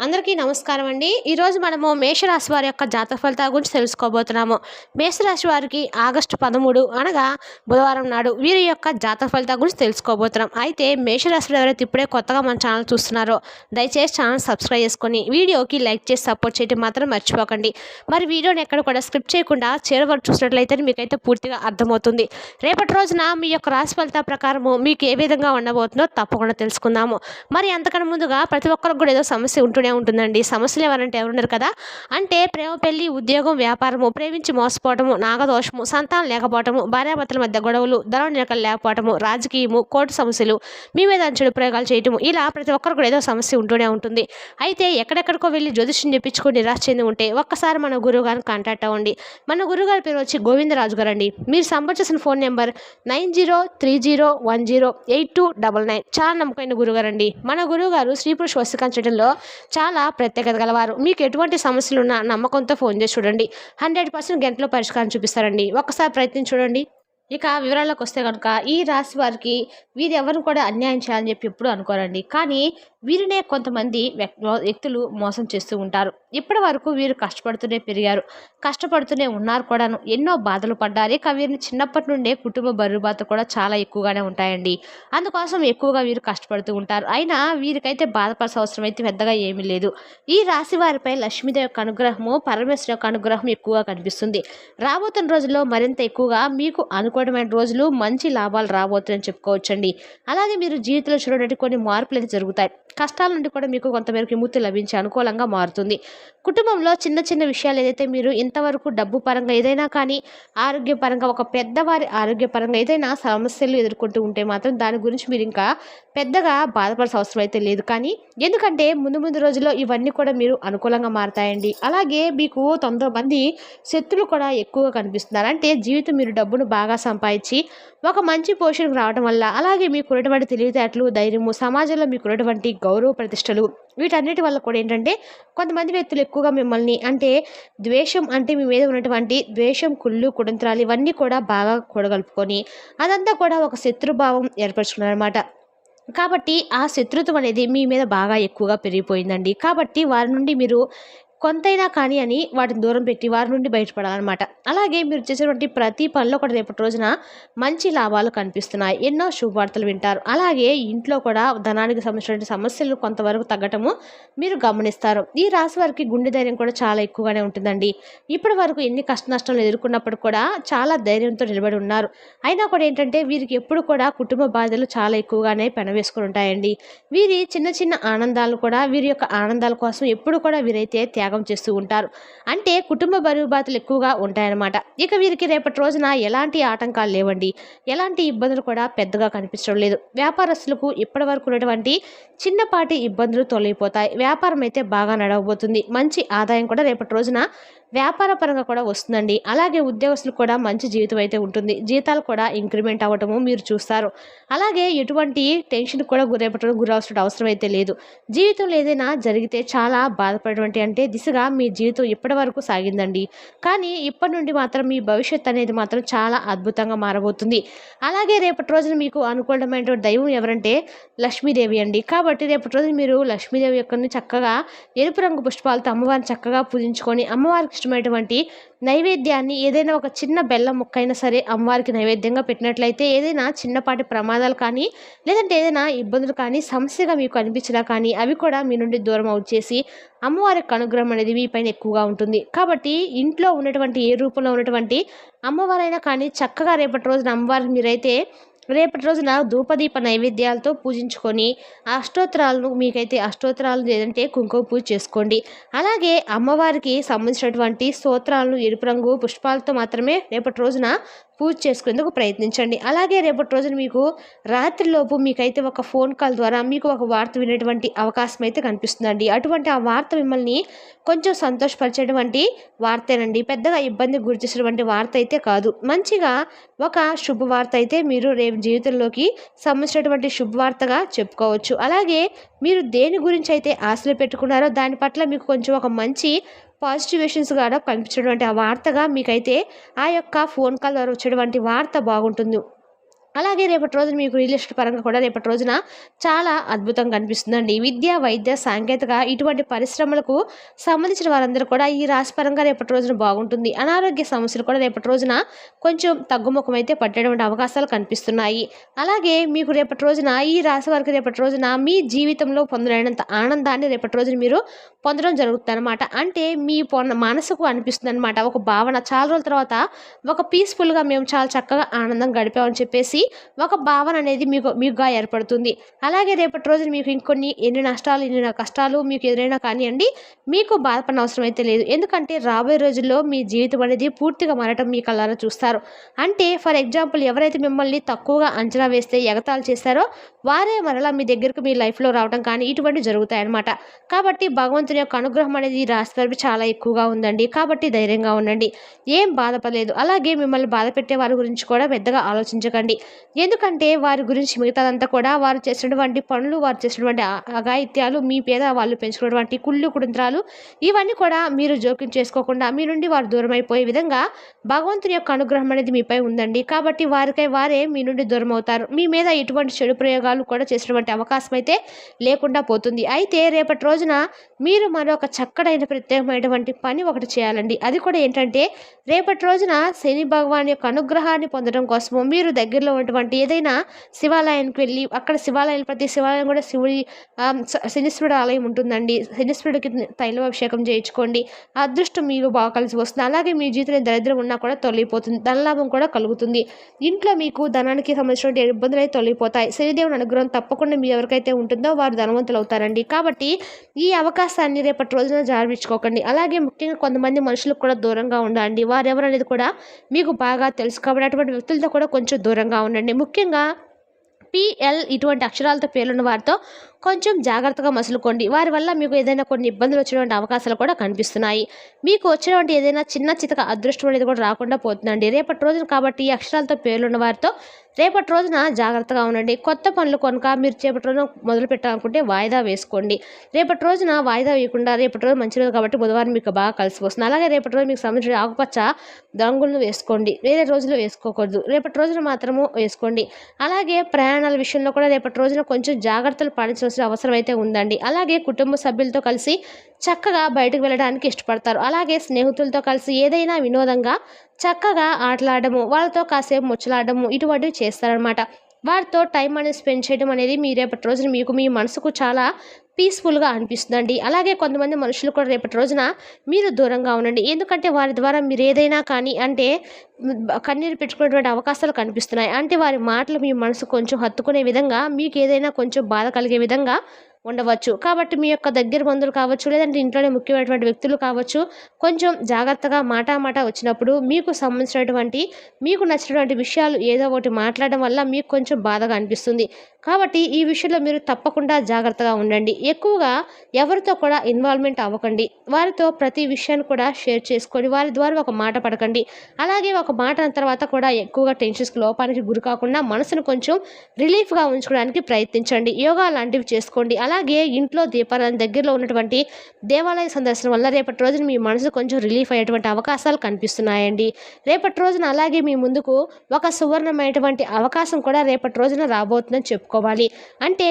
అందరికీ నమస్కారం అండి. ఈరోజు మనము మేషరాశి వారి యొక్క జాతక ఫలితాల గురించి తెలుసుకోబోతున్నాము. మేషరాశి వారికి ఆగస్టు 13 అనగా బుధవారం నాడు వీరి యొక్క జాతక ఫలితాల గురించి తెలుసుకోబోతున్నాం. అయితే మేషరాశిలో ఎవరైతే ఇప్పుడే కొత్తగా మన ఛానల్ చూస్తున్నారో దయచేసి ఛానల్ సబ్స్క్రైబ్ చేసుకొని వీడియోకి లైక్ చేసి సపోర్ట్ చేయడం మాత్రం మర్చిపోకండి. మరి వీడియోని ఎక్కడ కూడా స్కిప్ చేయకుండా చివరి వరకు చూసినట్లయితే మీకైతే పూర్తిగా అర్థమవుతుంది. రేపటి రోజున మీ యొక్క రాశి ఫలితాల ప్రకారము మీకు ఏ విధంగా ఉండబోతుందో తప్పకుండా తెలుసుకుందాము. మరి అంతకన్నా ముందుగా ప్రతి ఒక్కరికి కూడా ఏదో సమస్య ఉంటుందండి. సమస్యలు ఎవరంటే ఎవరున్నారు కదా, అంటే ప్రేమ, పెళ్లి, ఉద్యోగం, వ్యాపారము, ప్రేమించి మోసపోవటము, నాగదోషము, సంతానం లేకపోవటము, భార్యాభర్తల మధ్య గొడవలు, ధనం నిలకలు లేకపోవటము, రాజకీయము, కోర్టు సమస్యలు, మీ మీద చెడు ప్రయోగాలు చేయటము, ఇలా ప్రతి ఒక్కరు కూడా ఏదో సమస్య ఉంటూనే ఉంటుంది. అయితే ఎక్కడెక్కడికో వెళ్ళి జ్యోతిష్యం చెప్పించుకొని నిరాశ చెంది ఉంటే ఒక్కసారి మన గురువు గారిని కాంటాక్ట్ అవ్వండి. మన గురుగారి పేరు వచ్చి గోవిందరాజు గారు అండి. మీరు సంప్రదించిన ఫోన్ నెంబర్ 9030108299. చాలా నమ్మకమైన గురుగారు అండి. మన గురువుగారు స్త్రీ పురుష వశీకరించడంలో చాలా ప్రత్యేకత గలవారు. మీకు ఎటువంటి సమస్యలు ఉన్నా నమ్మకంతో ఫోన్ చేసి చూడండి. 100% గంటలో పరిష్కారం చూపిస్తారండి. ఒక్కసారి ప్రయత్నించి చూడండి. ఇక వివరాల్లోకి వస్తే కనుక ఈ రాశి వారికి వీరు ఎవరిని కూడా అన్యాయం చేయాలని చెప్పి ఎప్పుడు అనుకోరండి. కానీ వీరినే కొంతమంది వ్యక్తులు మోసం చేస్తూ ఉంటారు. ఇప్పటి వరకు వీరు కష్టపడుతూనే పెరిగారు, కష్టపడుతూనే ఉన్నారు కూడాను. ఎన్నో బాధలు పడ్డారు. ఇక వీరిని చిన్నప్పటి నుండే కుటుంబ బరువుబాత కూడా చాలా ఎక్కువగానే ఉంటాయండి. అందుకోసం ఎక్కువగా వీరు కష్టపడుతూ ఉంటారు. అయినా వీరికైతే బాధపడాల్సిన అవసరం అయితే పెద్దగా ఏమీ లేదు. ఈ రాశి వారిపై లక్ష్మీదేవి యొక్క అనుగ్రహము, పరమేశ్వరి యొక్క అనుగ్రహం ఎక్కువగా కనిపిస్తుంది. రాబోతున్న రోజుల్లో మరింత ఎక్కువగా మీకు అనుకూలమైన రోజులు, మంచి లాభాలు రాబోతుందని చెప్పుకోవచ్చండి. అలాగే మీరు జీవితంలో చూడడానికి కొన్ని మార్పులు అయితే జరుగుతాయి. కష్టాల నుండి కూడా మీకు కొంతమేరకు విముక్తి లభించి అనుకూలంగా మారుతుంది. కుటుంబంలో చిన్న చిన్న విషయాలు ఏదైతే మీరు ఇంతవరకు డబ్బు పరంగా ఏదైనా కానీ, ఆరోగ్యపరంగా ఒక పెద్దవారి ఆరోగ్యపరంగా ఏదైనా సమస్యలు ఎదుర్కొంటూ ఉంటే మాత్రం దాని గురించి మీరు ఇంకా పెద్దగా బాధపడాల్సిన అవసరం అయితే లేదు. కానీ ఎందుకంటే ముందు ముందు రోజుల్లో ఇవన్నీ కూడా మీరు అనుకూలంగా మారుతాయండి. అలాగే మీకు 90 మంది శత్రులు కూడా ఎక్కువగా కనిపిస్తున్నారు. అంటే జీవితం మీరు డబ్బును బాగా సంపాదించి ఒక మంచి పొజిషన్కి రావడం వల్ల, అలాగే మీకు ఉన్నటువంటి తెలివితేటలు, ధైర్యము, సమాజంలో మీకు ఉన్నటువంటి గౌరవ ప్రతిష్టలు, వీటన్నిటి వల్ల కూడా ఏంటంటే కొంతమంది వ్యక్తులు ఎక్కువగా మిమ్మల్ని అంటే ద్వేషం, అంటే మీ మీద ఉన్నటువంటి ద్వేషం, కుళ్ళు, కుడంత్రాలు ఇవన్నీ కూడా బాగా కూడగలుపుకొని అదంతా కూడా ఒక శత్రుభావం ఏర్పరచుకున్నారనమాట. కాబట్టి ఆ శత్రుత్వం అనేది మీ మీద బాగా ఎక్కువగా పెరిగిపోయిందండి. కాబట్టి వారి నుండి మీరు కొంతైనా కానీ అని వాటిని దూరం పెట్టి వారి నుండి బయటపడాలన్నమాట. అలాగే మీరు చేసేటువంటి ప్రతి పనిలో కూడా రేపటి రోజున మంచి లాభాలు కనిపిస్తున్నాయి. ఎన్నో శుభవార్తలు వింటారు. అలాగే ఇంట్లో కూడా ధనానికి సంబంధించిన సమస్యలు కొంతవరకు తగ్గటము మీరు గమనిస్తారు. ఈ రాశి వారికి గుండె ధైర్యం కూడా చాలా ఎక్కువగానే ఉంటుందండి. ఇప్పటి వరకు ఎన్ని కష్ట నష్టాలు ఎదుర్కొన్నప్పుడు కూడా చాలా ధైర్యంతో నిలబడి ఉన్నారు. అయినా కూడా ఏంటంటే వీరికి ఎప్పుడు కూడా కుటుంబ బాధలు చాలా ఎక్కువగానే పెనవేసుకుని ఉంటాయండి. వీరి చిన్న చిన్న ఆనందాలు కూడా, వీరి యొక్క ఆనందాల కోసం ఎప్పుడు కూడా వీరైతే త్యాగం చేస్తూ ఉంటారు. అంటే కుటుంబ బరువు బాతులు ఎక్కువగా ఉంటాయన్నమాట. ఇక వీరికి రేపటి రోజున ఎలాంటి ఆటంకాలు లేవండి. ఎలాంటి ఇబ్బందులు కూడా పెద్దగా కనిపించడం లేదు. వ్యాపారస్తులకు ఇప్పటి వరకు ఉన్నటువంటి చిన్నపాటి ఇబ్బందులు తొలగిపోతాయి. వ్యాపారం అయితే బాగా నడవబోతుంది. మంచి ఆదాయం కూడా రేపటి రోజున వ్యాపార పరంగా కూడా వస్తుందండి. అలాగే ఉద్యోగస్తులు కూడా మంచి జీవితం అయితే ఉంటుంది. జీతాలు కూడా ఇంక్రిమెంట్ అవ్వటము మీరు చూస్తారు. అలాగే ఎటువంటి టెన్షన్ కూడా రేపటి గురవలసిన అవసరం అయితే లేదు. జీవితంలో ఏదైనా జరిగితే చాలా బాధపడేటువంటి అంటే దిశగా మీ జీవితం ఇప్పటి వరకు సాగిందండి. కానీ ఇప్పటి నుండి మాత్రం మీ భవిష్యత్ అనేది మాత్రం చాలా అద్భుతంగా మారబోతుంది. అలాగే రేపటి రోజున మీకు అనుకూలమైన దైవం ఎవరంటే లక్ష్మీదేవి అండి. కాబట్టి రేపటి రోజున మీరు లక్ష్మీదేవి యొక్క చక్కగా ఎరుపు రంగు పుష్పాలతో అమ్మవారిని చక్కగా పూజించుకొని అమ్మవారికి ఇష్టమైనటువంటి నైవేద్యాన్ని ఏదైనా ఒక చిన్న బెల్లం ముక్కైనా సరే అమ్మవారికి నైవేద్యంగా పెట్టినట్లయితే ఏదైనా చిన్నపాటి ప్రమాదాలు కానీ, లేదంటే ఏదైనా ఇబ్బందులు కానీ సమస్యగా మీకు అనిపించినా కానీ అవి కూడా మీ నుండి దూరం వచ్చేసి అమ్మవారి అనుగ్రహం అనేది మీ పైన ఎక్కువగా ఉంటుంది. కాబట్టి ఇంట్లో ఉన్నటువంటి ఏ రూపంలో ఉన్నటువంటి అమ్మవారైనా కానీ చక్కగా రేపటి రోజున అమ్మవారికి మీరైతే రేపటి రోజున ధూపదీప నైవేద్యాలతో పూజించుకొని అష్టోత్తరాలను, మీకైతే అష్టోత్తరాలు లేదంటే కుంకుమ పూజ చేసుకోండి. అలాగే అమ్మవారికి సంబంధించినటువంటి స్తోత్రాలను ఎరుపు రంగు పుష్పాలతో మాత్రమే రేపటి రోజున పూజ చేసుకునేందుకు ప్రయత్నించండి. అలాగే రేపటి రోజున మీకు రాత్రిలోపు మీకైతే ఒక ఫోన్ కాల్ ద్వారా మీకు ఒక వార్త వినేటువంటి అవకాశం అయితే కనిపిస్తుందండి. అటువంటి ఆ వార్త మిమ్మల్ని కొంచెం సంతోషపరిచేటువంటి వార్తేనండి. పెద్దగా ఇబ్బంది గురి చేసేటువంటి వార్త అయితే కాదు. మంచిగా ఒక శుభవార్త అయితే మీరు రేపు జీవితంలోకి సంబంధించినటువంటి శుభవార్తగా చెప్పుకోవచ్చు. అలాగే మీరు దేని గురించి అయితే ఆశలు పెట్టుకున్నారో దాని పట్ల మీకు కొంచెం ఒక మంచి పాజిటివేషన్స్ కూడా కనిపించినటువంటి ఆ వార్తగా మీకైతే ఆ యొక్క ఫోన్ కాల్ ద్వారా వచ్చేటువంటి వార్త బాగుంటుంది. అలాగే రేపటి రోజున మీకు రియల్ ఎస్టేట్ పరంగా కూడా రేపటి రోజున చాలా అద్భుతంగా కనిపిస్తుందండి. విద్య, వైద్య, సాంకేతిక ఇటువంటి పరిశ్రమలకు సంబంధించిన వారందరూ కూడా ఈ రాశి పరంగా రేపటి రోజున బాగుంటుంది. అనారోగ్య సమస్యలు కూడా రేపటి రోజున కొంచెం తగ్గుముఖం అయితే పట్టేటువంటి అవకాశాలు కనిపిస్తున్నాయి. అలాగే మీకు రేపటి రోజున ఈ రాశి వారికి రేపటి రోజున మీ జీవితంలో పొందలేనంత ఆనందాన్ని రేపటి రోజున మీరు పొందడం జరుగుతుందన్నమాట. అంటే మీ మనసుకు అనిపిస్తుంది అనమాట, ఒక భావన చాలా రోజుల తర్వాత ఒక పీస్ఫుల్గా మేము చాలా చక్కగా ఆనందం గడిపామని చెప్పేసి ఒక భావన అనేది మీకుగా ఏర్పడుతుంది. అలాగే రేపటి రోజున మీకు ఎన్ని నష్టాలు ఎన్ని కష్టాలు మీకు ఎదురైనా కానివ్వండి, మీకు బాధపడిన అవసరం అయితే లేదు. ఎందుకంటే రాబోయే రోజుల్లో మీ జీవితం అనేది పూర్తిగా మారటం మీ కళ్ళారా చూస్తారు. అంటే ఫర్ ఎగ్జాంపుల్ ఎవరైతే మిమ్మల్ని తక్కువగా అంచనా వేస్తే ఎగతాళి చేస్తారో వారే మరలా మీ దగ్గరకు మీ లైఫ్లో రావడం కానీ ఇటువంటివి జరుగుతాయన్నమాట. కాబట్టి భగవంతుని యొక్క అనుగ్రహం అనేది ఈ రాశి వారికి చాలా ఎక్కువగా ఉందండి. కాబట్టి ధైర్యంగా ఉండండి, ఏం బాధపడలేదు. అలాగే మిమ్మల్ని బాధ పెట్టే వారి గురించి కూడా పెద్దగా ఆలోచించకండి. ఎందుకంటే వారి గురించి మిగతాదంతా కూడా వారు చేసినటువంటి పనులు, వారు చేసినటువంటి అఘాయిత్యాలు, మీ పేద వాళ్ళు పెంచుకున్నటువంటి కుళ్ళు కుటుంత్రాలు ఇవన్నీ కూడా మీరు జోక్యం చేసుకోకుండా మీ నుండి వారు దూరం అయిపోయే విధంగా భగవంతుని యొక్క అనుగ్రహం అనేది మీపై ఉందండి. కాబట్టి వారికై వారే మీ నుండి దూరం అవుతారు. మీ మీద ఎటువంటి చెడు ప్రయోగాలు కూడా చేసినటువంటి అవకాశం అయితే లేకుండా పోతుంది. అయితే రేపటి రోజున మీరు మరొక చక్కడైన ప్రత్యేకమైనటువంటి పని ఒకటి చేయాలండి. అది కూడా ఏంటంటే రేపటి రోజున శని భగవాన్ యొక్క అనుగ్రహాన్ని పొందడం కోసము మీరు దగ్గరలో ఉన్నటువంటి ఏదైనా శివాలయానికి వెళ్ళి అక్కడ ప్రతి శివాలయం కూడా శనీశ్వరుడు ఆలయం ఉంటుందండి. శనీశ్వరుడికి తైలాభిషేకం చేయించుకోండి. అదృష్టం మీకు బాగా కలిసి వస్తుంది. అలాగే మీ జీవితంలో దరిద్రం ఉన్నా కూడా తొలగిపోతుంది, ధనలాభం కూడా కలుగుతుంది. ఇంట్లో మీకు ధనానికి సంబంధించిన ఇబ్బందులు అయితే తొలగిపోతాయి. శనిదేవుని అనుగ్రహం తప్పకుండా మీ ఎవరికైతే ఉంటుందో వారు ధనవంతులు అవుతారండి. కాబట్టి ఈ అవకాశాన్ని రేపటి రోజున జారవించుకోకండి. అలాగే ముఖ్యంగా కొంతమంది మనుషులకు కూడా దూరంగా ఉండండి. వారెవరు అనేది కూడా మీకు బాగా తెలుసు కాబట్టి అటువంటి వ్యక్తులతో కూడా కొంచెం దూరంగా ఉండండి. ముఖ్యంగా PL ఇటువంటి అక్షరాలతో పేర్లున్న వారితో కొంచెం జాగ్రత్తగా మసులుకోండి. వారి వల్ల మీకు ఏదైనా కొన్ని ఇబ్బందులు వచ్చేటువంటి అవకాశాలు కూడా కనిపిస్తున్నాయి. మీకు వచ్చినటువంటి ఏదైనా చిన్న చితక అదృష్టం అనేది కూడా రాకుండా పోతుందండి రేపటి రోజున. కాబట్టి ఈ అక్షరాలతో పేర్లున్న వారితో రేపటి రోజున జాగ్రత్తగా ఉండండి. కొత్త పనులు కనుక మీరు రేపటి రోజున మొదలు పెట్టాలనుకుంటే వాయిదా వేసుకోండి. రేపటి రోజున వాయిదా వేయకుండా రేపటి రోజు మంచి రోజు కాబట్టి బుధవారం మీకు బాగా కలిసి వస్తుంది. అలాగే రేపటి రోజు మీకు సంబంధించిన ఆకుపచ్చ రంగులను వేసుకోండి. వేరే రోజుల్లో వేసుకోకూడదు, రేపటి రోజున మాత్రము వేసుకోండి. అలాగే ప్రయాణాల విషయంలో కూడా రేపటి రోజున కొంచెం జాగ్రత్తలు పాటించాల్సిన అవసరం అయితే ఉందండి. అలాగే కుటుంబ సభ్యులతో కలిసి చక్కగా బయటకు వెళ్ళడానికి ఇష్టపడతారు. అలాగే స్నేహితులతో కలిసి ఏదైనా వినోదంగా చక్కగా ఆటలాడము, వాళ్ళతో కాసేపు ముచ్చలాడము ఇటువంటివి చేస్తారనమాట. వారితో టైం అనేది స్పెండ్ చేయడం అనేది మీ రేపటి రోజున మీకు మీ మనసుకు చాలా పీస్ఫుల్గా అనిపిస్తుందండి. అలాగే కొంతమంది మనుషులు కూడా రేపటి రోజున మీరు దూరంగా ఉండండి. ఎందుకంటే వారి ద్వారా మీరు ఏదైనా కానీ అంటే కన్నీరు పెట్టుకునేటువంటి అవకాశాలు కనిపిస్తున్నాయి. అంటే వారి మాటలు మీ మనసు కొంచెం హత్తుకునే విధంగా, మీకు ఏదైనా కొంచెం బాధ కలిగే విధంగా ఉండవచ్చు. కాబట్టి మీ యొక్క దగ్గర బంధువులు కావచ్చు, లేదంటే ఇంట్లోనే ముఖ్యమైనటువంటి వ్యక్తులు కావచ్చు, కొంచెం జాగ్రత్తగా మాట వచ్చినప్పుడు మీకు సంబంధించినటువంటి మీకు నచ్చినటువంటి విషయాలు ఏదో ఒకటి మాట్లాడడం వల్ల మీకు కొంచెం బాధగా అనిపిస్తుంది. కాబట్టి ఈ విషయంలో మీరు తప్పకుండా జాగ్రత్తగా ఉండండి. ఎక్కువగా ఎవరితో కూడా ఇన్వాల్వ్మెంట్ అవ్వకండి. వారితో ప్రతి విషయాన్ని కూడా షేర్ చేసుకొని వారి ద్వారా ఒక మాట పడకండి. అలాగే ఒక మాట అన్న తర్వాత కూడా ఎక్కువగా టెన్షన్స్కి లోపానికి గురి కాకుండా మనసును కొంచెం రిలీఫ్గా ఉంచుకోవడానికి ప్రయత్నించండి. యోగా లాంటివి చేసుకోండి. అలాగే ఇంట్లో దీపారాధన దగ్గరలో ఉన్నటువంటి దేవాలయ సందర్శన వల్ల రేపటి రోజున మీ మనసు కొంచెం రిలీఫ్ అయ్యేటువంటి అవకాశాలు కనిపిస్తున్నాయండి. రేపటి రోజున అలాగే మీ ముందుకు ఒక సువర్ణమైనటువంటి అవకాశం కూడా రేపటి రోజున రాబోతుందని చెప్పుకోవాలి. అంటే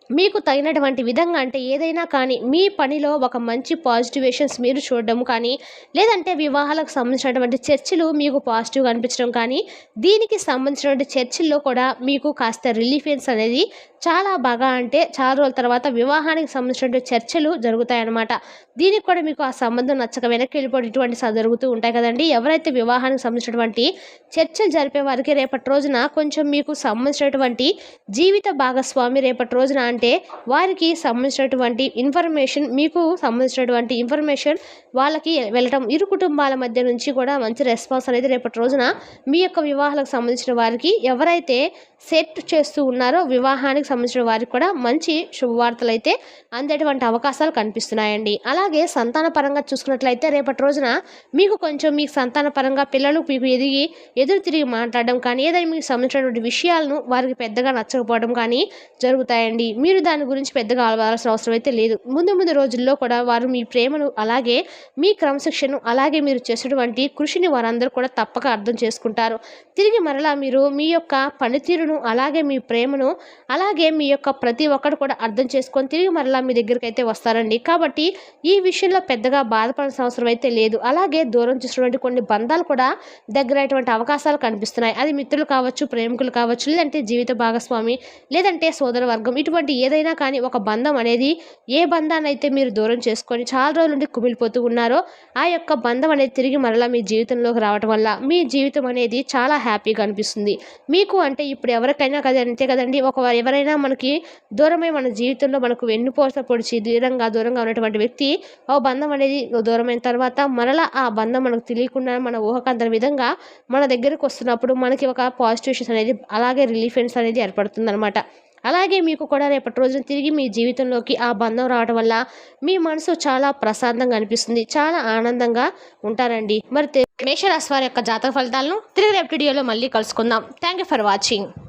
మీకు తగినటువంటి విధంగా అంటే ఏదైనా కానీ మీ పనిలో ఒక మంచి పాజిటివేషన్స్ మీరు చూడడం కానీ, లేదంటే వివాహాలకు సంబంధించినటువంటి చర్చలు మీకు పాజిటివ్గా అనిపించడం కానీ, దీనికి సంబంధించినటువంటి చర్చల్లో కూడా మీకు కాస్త రిలీఫెన్స్ అనేది చాలా బాగా అంటే చాలా రోజుల తర్వాత వివాహానికి సంబంధించినటువంటి చర్చలు జరుగుతాయన్నమాట. దీనికి కూడా మీకు ఆ సంబంధం నచ్చక వెనక్కి వెళ్ళిపోవడం ఇటువంటి జరుగుతూ ఉంటాయి కదండి. ఎవరైతే వివాహానికి సంబంధించినటువంటి చర్చలు జరిపే వారికి రేపటి రోజున కొంచెం మీకు సంబంధించినటువంటి జీవిత భాగస్వామి రేపటి రోజున అంటే వారికి సంబంధించినటువంటి ఇన్ఫర్మేషన్ మీకు సంబంధించినటువంటి ఇన్ఫర్మేషన్ వాళ్ళకి వెళ్ళటం, ఇరు కుటుంబాల మధ్య నుంచి కూడా మంచి రెస్పాన్స్ అనేది రేపటి రోజున మీ యొక్క వివాహాలకు సంబంధించిన వారికి ఎవరైతే సెట్ చేస్తూ ఉన్నారో వివాహానికి సంబంధించిన వారికి కూడా మంచి శుభవార్తలు అయితే అందేటువంటి అవకాశాలు కనిపిస్తున్నాయండి. అలాగే సంతాన పరంగా చూసుకున్నట్లయితే రేపటి రోజున మీకు కొంచెం మీకు సంతాన పరంగా పిల్లలు మీకు ఎదురు తిరిగి మాట్లాడడం కానీ, ఏదైనా మీకు సంబంధించినటువంటి విషయాలను వారికి పెద్దగా నచ్చకపోవడం కానీ జరుగుతాయండి. మీరు దాని గురించి పెద్దగా ఆలోచించాల్సిన అవసరం అయితే లేదు. ముందు ముందు రోజుల్లో కూడా వారు మీ ప్రేమను అలాగే మీ క్రమశిక్షణను అలాగే మీరు చేసేటువంటి కృషిని వారందరూ కూడా తప్పక అర్థం చేసుకుంటారు. తిరిగి మరలా మీరు మీ యొక్క పనితీరును అలాగే మీ ప్రేమను అలాగే మీ యొక్క ప్రతి ఒక్కరు కూడా అర్థం చేసుకొని తిరిగి మరలా మీ దగ్గరికైతే వస్తారండి. కాబట్టి ఈ విషయంలో పెద్దగా బాధపడాల్సిన అవసరం అయితే లేదు. అలాగే దూరం చేసినటువంటి కొన్ని బంధాలు కూడా దగ్గరయ్యేటువంటి అవకాశాలు కనిపిస్తున్నాయి. అది మిత్రులు కావచ్చు, ప్రేమికులు కావచ్చు, లేదంటే జీవిత భాగస్వామి, లేదంటే సోదర వర్గం, ఇటువంటి ఏదైనా కానీ ఒక బంధం అనేది ఏ బంధాన్ని అయితే మీరు దూరం చేసుకొని చాలా రోజుల నుండి కుమిలిపోతూ ఉన్నారో ఆ యొక్క బంధం అనేది తిరిగి మరలా మీ జీవితంలోకి రావటం వల్ల మీ జీవితం అనేది చాలా హ్యాపీగా అనిపిస్తుంది. మీకు అంటే ఇప్పుడు ఎవరికైనా కదా అంతే కదండి, ఎవరైనా మనకి దూరమై మన జీవితంలో మనకు వెన్నుపోస పొడిచి దూరంగా ఉన్నటువంటి వ్యక్తి ఓ బంధం అనేది దూరమైన తర్వాత మరలా ఆ బంధం మనకు తెలియకుండా మన ఊహకందని విధంగా మన దగ్గరకు వస్తున్నప్పుడు మనకి ఒక పాజిటివేషన్స్ అనేది అలాగే రిలీఫెన్స్ అనేది ఏర్పడుతుందన్నమాట. అలాగే మీకు కూడా రేపటి రోజున తిరిగి మీ జీవితంలోకి ఆ బంధం రావడం వల్ల మీ మనసు చాలా ప్రశాంతంగా అనిపిస్తుంది, చాలా ఆనందంగా ఉంటారండి. మరి మేషరాశి వారి యొక్క జాతక ఫలితాలను తిరిగి రేపటి వీడియోలో మళ్ళీ కలుసుకుందాం. Thank you for watching.